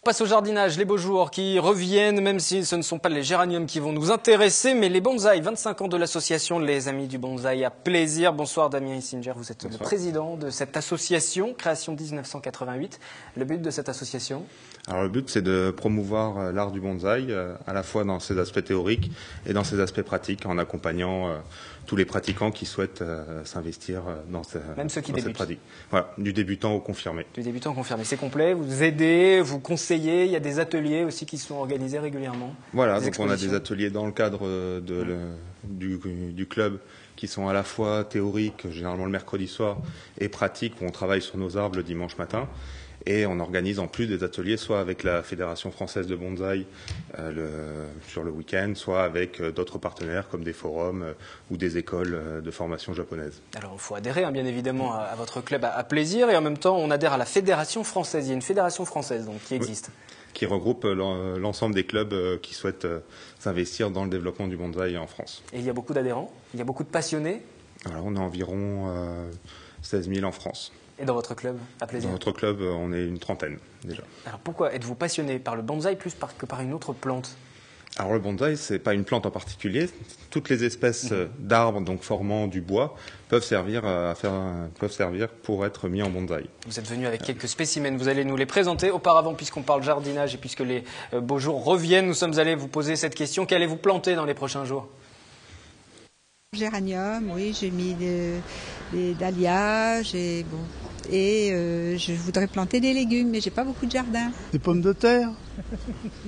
On passe au jardinage, les beaux jours qui reviennent, même si ce ne sont pas les géraniums qui vont nous intéresser, mais les bonsaïs. 25 ans de l'association Les Amis du Bonsaï à Plaisir. Bonsoir Damien Issinger, vous êtes le président de cette association, création 1988. Le but de cette association? Alors le but, c'est de promouvoir l'art du bonsaï, à la fois dans ses aspects théoriques et dans ses aspects pratiques, en accompagnant tous les pratiquants qui souhaitent s'investir dans cette pratique. Voilà, du débutant au confirmé. Du débutant au confirmé, c'est complet. Vous aidez, vous conseillez. Il y a des ateliers aussi qui sont organisés régulièrement. Voilà, donc on a des ateliers dans le cadre du club qui sont à la fois théoriques, généralement le mercredi soir, et pratiques, où on travaille sur nos arbres le dimanche matin. Et on organise en plus des ateliers, soit avec la Fédération française de bonsaï sur le week-end, soit avec d'autres partenaires comme des forums ou des écoles de formation japonaises. Alors il faut adhérer bien évidemment à votre club à Plaisir, et en même temps on adhère à la Fédération française. Il y a une Fédération française donc, qui existe. Oui, qui regroupe l'ensemble des clubs qui souhaitent s'investir dans le développement du bonsaï en France. Et il y a beaucoup d'adhérents? Il y a beaucoup de passionnés? Alors, on a environ 16 000 en France. Et dans votre club, à Plaisir? Dans notre club, on est une trentaine déjà. Alors pourquoi êtes-vous passionné par le bonsaï plus que par une autre plante? Alors le bonsaï, c'est pas une plante en particulier. Toutes les espèces d'arbres, donc formant du bois, peuvent servir pour être mis en bonsaï. Vous êtes venu avec quelques spécimens, vous allez nous les présenter. Auparavant, puisqu'on parle jardinage et puisque les beaux jours reviennent, nous sommes allés vous poser cette question. Qu'allez-vous planter dans les prochains jours? Géranium, oui, j'ai mis des dahlias, je voudrais planter des légumes, mais j'ai pas beaucoup de jardin. Des pommes de terre,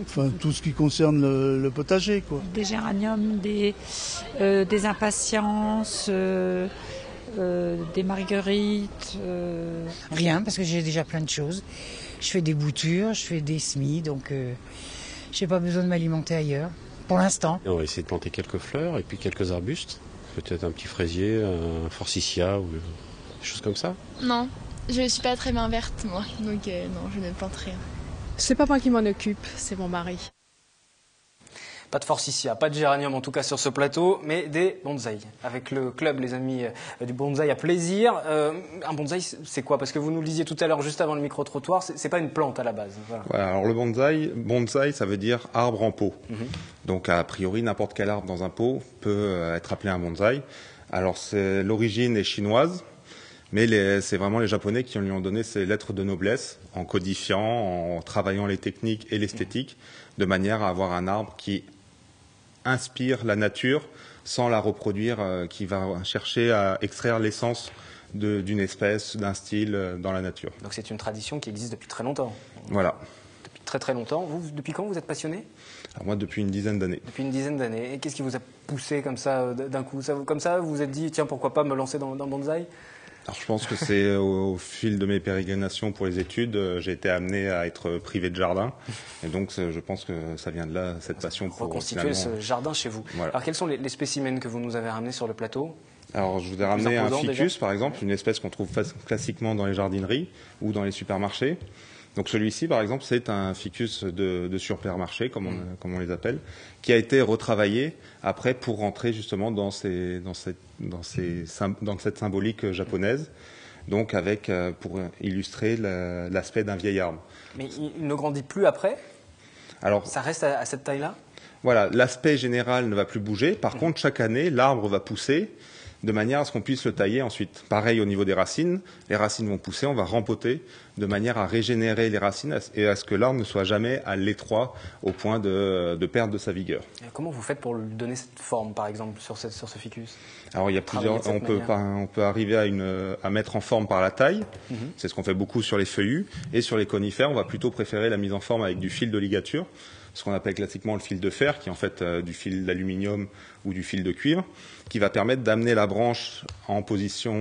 enfin tout ce qui concerne le potager, quoi. Des géraniums, des impatiences, des marguerites. Rien, parce que j'ai déjà plein de choses. Je fais des boutures, je fais des semis, donc j'ai pas besoin de m'alimenter ailleurs, pour l'instant. On va essayer de planter quelques fleurs et puis quelques arbustes. Peut-être un petit fraisier, un forsythia ou des choses comme ça. Non, je ne suis pas très main verte moi, donc non, je ne plante rien. C'est pas moi qui m'en occupe, c'est mon mari. Pas de forsythia, pas de géranium en tout cas sur ce plateau, mais des bonsaïs. Avec le club Les Amis du Bonsaï à Plaisir. Un bonsaï, c'est quoi? Parce que vous nous le disiez tout à l'heure, juste avant le micro-trottoir, c'est pas une plante à la base. Voilà, alors le bonsaï, ça veut dire arbre en pot. Donc a priori, n'importe quel arbre dans un pot peut être appelé un bonsaï. Alors l'origine est chinoise, mais c'est vraiment les Japonais qui lui ont donné ces lettres de noblesse, en codifiant, en travaillant les techniques et l'esthétique, de manière à avoir un arbre qui inspire la nature sans la reproduire, qui va chercher à extraire l'essence d'une espèce, d'un style dans la nature. Donc c'est une tradition qui existe depuis très longtemps. Voilà. Depuis très très longtemps. Vous, depuis quand vous êtes passionné? Alors moi, depuis une dizaine d'années. Depuis une dizaine d'années. Et qu'est-ce qui vous a poussé comme ça d'un coup? Comme ça, vous vous êtes dit, tiens, pourquoi pas me lancer dans le bonsaï? Alors, je pense que c'est au fil de mes pérégrinations pour les études, j'ai été amené à être privé de jardin. Et donc, je pense que ça vient de là, cette passion pour reconstituer ce jardin chez vous. Voilà. Alors, quels sont les spécimens que vous nous avez ramenés sur le plateau? Alors, je vous ai ramené un ficus, par exemple, une espèce qu'on trouve classiquement dans les jardineries ou dans les supermarchés. Donc celui-ci, par exemple, c'est un ficus de supermarché, comme on les appelle, qui a été retravaillé après pour rentrer justement dans cette symbolique japonaise, donc pour illustrer l'aspect d'un vieil arbre. Mais il ne grandit plus après? Alors, ça reste à cette taille-là? Voilà, l'aspect général ne va plus bouger. Par contre, chaque année, l'arbre va pousser de manière à ce qu'on puisse le tailler ensuite. Pareil au niveau des racines, les racines vont pousser, on va rempoter de manière à régénérer les racines et à ce que l'arbre ne soit jamais à l'étroit au point de perdre de sa vigueur. Et comment vous faites pour lui donner cette forme, par exemple, sur ce ficus? Alors il y a plusieurs, on peut arriver à mettre en forme par la taille, c'est ce qu'on fait beaucoup sur les feuillus, et sur les conifères, on va plutôt préférer la mise en forme avec du fil de ligature, ce qu'on appelle classiquement le fil de fer, qui est en fait du fil d'aluminium ou du fil de cuivre, qui va permettre d'amener la branche dans la position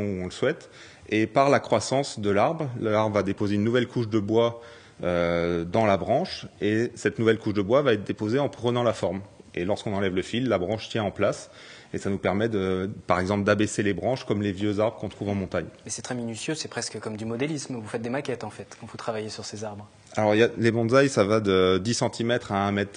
où on le souhaite. Et par la croissance de l'arbre va déposer une nouvelle couche de bois dans la branche, et cette nouvelle couche de bois va être déposée en prenant la forme. Et lorsqu'on enlève le fil, la branche tient en place. Et ça nous permet, par exemple, d'abaisser les branches comme les vieux arbres qu'on trouve en montagne. Mais c'est très minutieux, c'est presque comme du modélisme. Vous faites des maquettes, en fait, quand vous travaillez sur ces arbres. Alors, les bonsaïs, ça va de 10 cm à 1,20 m.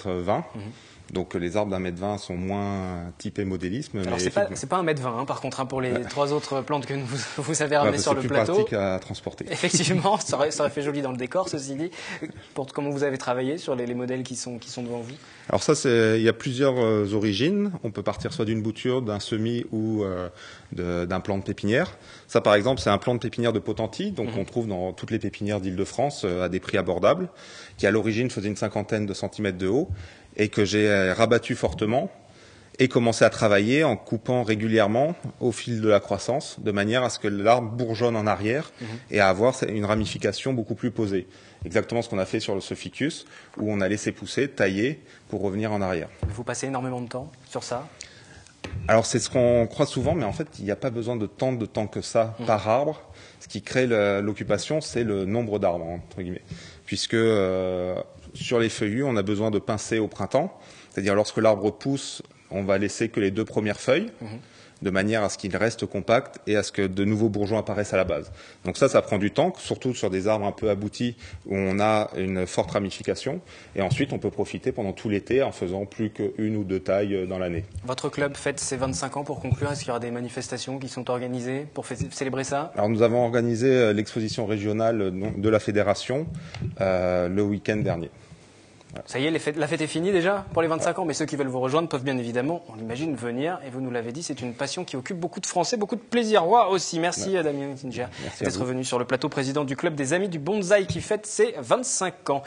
Donc les arbres d'1,20 m sont moins typés modélisme. Alors c'est pas 1,20 m par contre, par les 3 autres plantes que vous avez ramenées sur le plateau. C'est plus pratique à transporter. Effectivement, ça aurait fait joli dans le décor, ceci dit. Comment vous avez travaillé sur les modèles qui sont devant vous? Alors ça, il y a plusieurs origines. On peut partir soit d'une bouture, d'un semis ou d'un plant de pépinière. Ça, par exemple, c'est un plant de pépinière de Potentie, donc on trouve dans toutes les pépinières d'Île-de-France à des prix abordables, qui à l'origine faisait une 50aine de centimètres de haut et que j'ai rabattu fortement et commencé à travailler en coupant régulièrement au fil de la croissance, de manière à ce que l'arbre bourgeonne en arrière et à avoir une ramification beaucoup plus posée. Exactement ce qu'on a fait sur ce ficus, où on a laissé pousser, tailler, pour revenir en arrière. Vous passez énormément de temps sur ça? Alors c'est ce qu'on croit souvent, mais en fait il n'y a pas besoin de tant de temps que ça par arbre. Ce qui crée l'occupation, c'est le nombre d'arbres, entre guillemets. Puisque sur les feuillus, on a besoin de pincer au printemps, c'est-à-dire lorsque l'arbre pousse, on va laisser que les 2 premières feuilles, de manière à ce qu'il reste compact et à ce que de nouveaux bourgeons apparaissent à la base. Donc ça prend du temps, surtout sur des arbres un peu aboutis où on a une forte ramification. Et ensuite, on peut profiter pendant tout l'été en faisant plus qu'une ou 2 tailles dans l'année. Votre club fête ses 25 ans. Pour conclure, est-ce qu'il y aura des manifestations qui sont organisées pour célébrer ça? Alors nous avons organisé l'exposition régionale de la fédération le week-end dernier. Voilà. Ça y est, la fête est finie déjà pour les 25 ans, mais ceux qui veulent vous rejoindre peuvent bien évidemment, on l'imagine, venir. Et vous nous l'avez dit, c'est une passion qui occupe beaucoup de Français, beaucoup de plaisir. Moi aussi. Merci Damien Hissinger d'être venu sur le plateau, président du club des Amis du Bonsaï qui fête ses 25 ans.